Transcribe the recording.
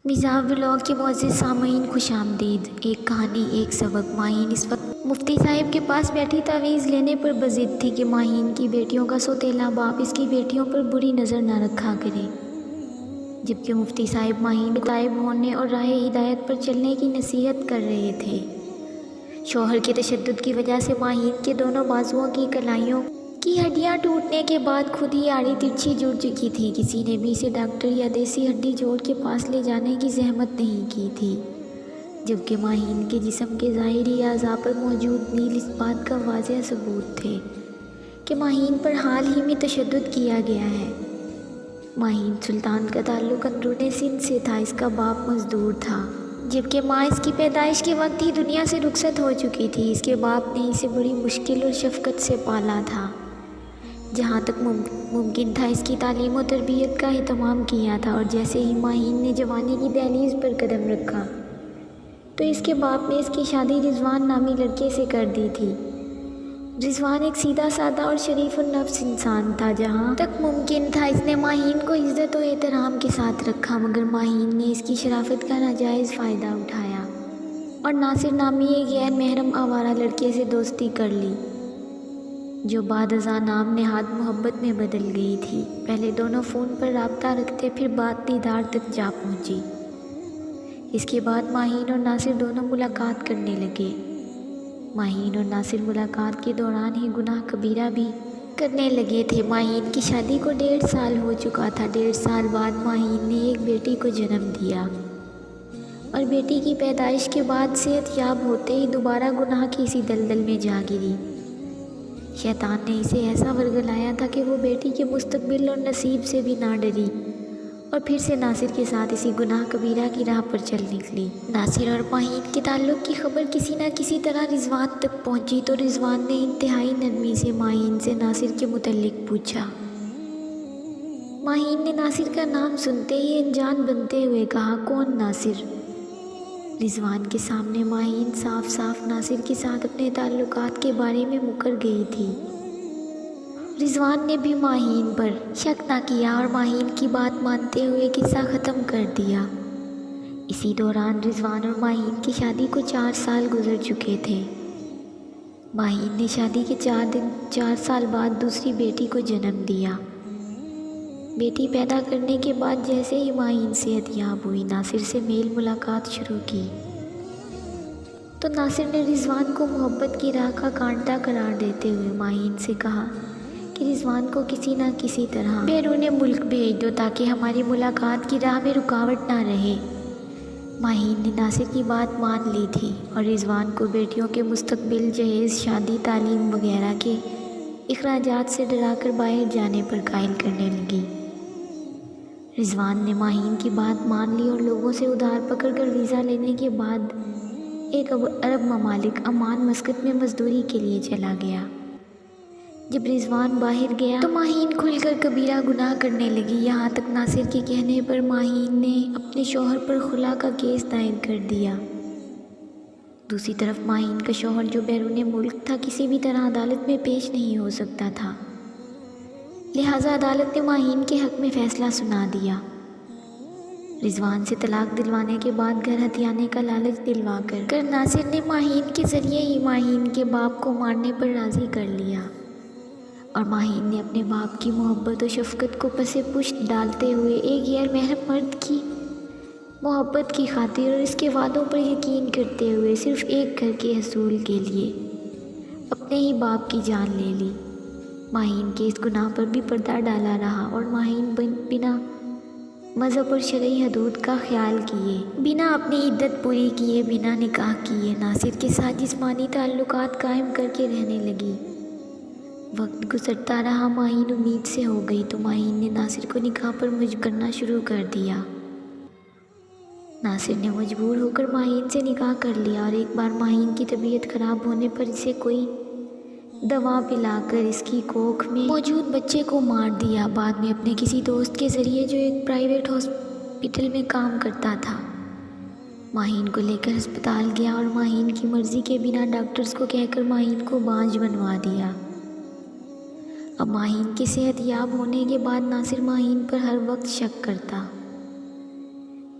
مزاح بلاگ کے معزز سامعین خوش آمدید۔ ایک کہانی ایک سبق۔ ماہین اس وقت مفتی صاحب کے پاس بیٹھی تعویذ لینے پر بضد تھی کہ ماہین کی بیٹیوں کا سوتیلا باپ اس کی بیٹیوں پر بری نظر نہ رکھا کرے، جبکہ مفتی صاحب ماہین کو طائب ہونے اور راہ ہدایت پر چلنے کی نصیحت کر رہے تھے۔ شوہر کے تشدد کی وجہ سے ماہین کے دونوں بازوؤں کی کلائیوں کی ہڈیاں ٹوٹنے کے بعد خود ہی آڑی ترچھی جڑ چکی تھی۔ کسی نے بھی اسے ڈاکٹر یا دیسی ہڈی جوڑ کے پاس لے جانے کی زحمت نہیں کی تھی، جبکہ ماہین کے جسم کے ظاہری اعضاء پر موجود نیل اس بات کا واضح ثبوت تھے کہ ماہین پر حال ہی میں تشدد کیا گیا ہے۔ ماہین سلطان کا تعلق اندرون سندھ سے تھا۔ اس کا باپ مزدور تھا، جبکہ ماں اس کی پیدائش کے وقت ہی دنیا سے رخصت ہو چکی تھی۔ اس کے باپ نے اسے بڑی مشکل اور شفقت سے پالا تھا، جہاں تک ممکن تھا اس کی تعلیم و تربیت کا اہتمام کیا تھا، اور جیسے ہی ماہین نے جوانی کی دہلیز پر قدم رکھا تو اس کے باپ نے اس کی شادی رضوان نامی لڑکے سے کر دی تھی۔ رضوان ایک سیدھا سادہ اور شریف النفس انسان تھا۔ جہاں تک ممکن تھا اس نے ماہین کو عزت و احترام کے ساتھ رکھا، مگر ماہین نے اس کی شرافت کا ناجائز فائدہ اٹھایا اور ناصر نامی ایک غیر محرم آوارہ لڑکے سے دوستی کر لی، جو بعد ازاں نام نہاد محبت میں بدل گئی تھی۔ پہلے دونوں فون پر رابطہ رکھتے، پھر بات دیدار تک جا پہنچی۔ اس کے بعد ماہین اور ناصر دونوں ملاقات کرنے لگے۔ ماہین اور ناصر ملاقات کے دوران ہی گناہ کبیرہ بھی کرنے لگے تھے۔ ماہین کی شادی کو 1.5 سال ہو چکا تھا۔ 1.5 سال بعد ماہین نے ایک بیٹی کو جنم دیا، اور بیٹی کی پیدائش کے بعد صحت یاب ہوتے ہی دوبارہ گناہ کی اسی دلدل میں جا گری۔ شیطان نے اسے ایسا ورگلایا تھا کہ وہ بیٹی کے مستقبل اور نصیب سے بھی نہ ڈری، اور پھر سے ناصر کے ساتھ اسی گناہ کبیرہ کی راہ پر چل نکلی۔ ناصر اور ماہین کے تعلق کی خبر کسی نہ کسی طرح رضوان تک پہنچی تو رضوان نے انتہائی نرمی سے ماہین سے ناصر کے متعلق پوچھا۔ ماہین نے ناصر کا نام سنتے ہی انجان بنتے ہوئے کہا، کون ناصر؟ رضوان کے سامنے ماہین صاف صاف ناصر کے ساتھ اپنے تعلقات کے بارے میں مکر گئی تھی۔ رضوان نے بھی ماہین پر شک نہ کیا اور ماہین کی بات مانتے ہوئے قصہ ختم کر دیا۔ اسی دوران رضوان اور ماہین کی شادی کو 4 سال گزر چکے تھے۔ ماہین نے شادی کے 4 سال بعد دوسری بیٹی کو جنم دیا۔ بیٹی پیدا کرنے کے بعد جیسے ہی ماہین صحت یاب ہوئی، ناصر سے میل ملاقات شروع کی تو ناصر نے رضوان کو محبت کی راہ کا کانٹا قرار دیتے ہوئے ماہین سے کہا کہ رضوان کو کسی نہ کسی طرح بیرون ملک بھیج دو تاکہ ہماری ملاقات کی راہ میں رکاوٹ نہ رہے۔ ماہین نے ناصر کی بات مان لی تھی اور رضوان کو بیٹیوں کے مستقبل، جہیز، شادی، تعلیم وغیرہ کے اخراجات سے ڈرا کر باہر جانے پر قائل کرنے لگی۔ رضوان نے ماہین کی بات مان لی اور لوگوں سے ادھار پکڑ کر ویزا لینے کے بعد ایک عرب ممالک عمان مسقط میں مزدوری کے لیے چلا گیا۔ جب رضوان باہر گیا تو ماہین کھل کر کبیرہ گناہ کرنے لگی، یہاں تک ناصر کے کہنے پر ماہین نے اپنے شوہر پر خلا کا کیس دائر کر دیا۔ دوسری طرف ماہین کا شوہر جو بیرون ملک تھا کسی بھی طرح عدالت میں پیش نہیں ہو سکتا تھا، لہٰذا عدالت نے ماہین کے حق میں فیصلہ سنا دیا۔ رضوان سے طلاق دلوانے کے بعد گھر ہتھیانے کا لالچ دلوا کر ناصر نے ماہین کے ذریعے ہی ماہین کے باپ کو مارنے پر راضی کر لیا، اور ماہین نے اپنے باپ کی محبت و شفقت کو پس پشت ڈالتے ہوئے ایک غیر محرم مرد کی محبت کی خاطر اور اس کے وعدوں پر یقین کرتے ہوئے صرف ایک گھر کے حصول کے لیے اپنے ہی باپ کی جان لے لی۔ ماہین کے اس گناہ پر بھی پردہ ڈالا رہا، اور ماہین بنا مذہب اور شرعی حدود کا خیال کیے، بنا اپنی عدت پوری کیے، بنا نکاح کیے ناصر کے ساتھ جسمانی تعلقات قائم کر کے رہنے لگی۔ وقت گزرتا رہا، ماہین امید سے ہو گئی تو ماہین نے ناصر کو نکاح پر مجبور کرنا شروع کر دیا۔ ناصر نے مجبور ہو کر ماہین سے نکاح کر لیا، اور ایک بار ماہین کی طبیعت خراب ہونے پر اسے کوئی دوا پلا کر اس کی کوکھ میں موجود بچے کو مار دیا۔ بعد میں اپنے کسی دوست کے ذریعے جو ایک پرائیویٹ ہاسپٹل میں کام کرتا تھا، ماہین کو لے کر ہسپتال گیا اور ماہین کی مرضی کے بنا ڈاکٹرز کو کہہ کر ماہین کو بانجھ بنوا دیا۔ اب ماہین کی صحت یاب ہونے کے بعد ناصر ماہین پر ہر وقت شک کرتا،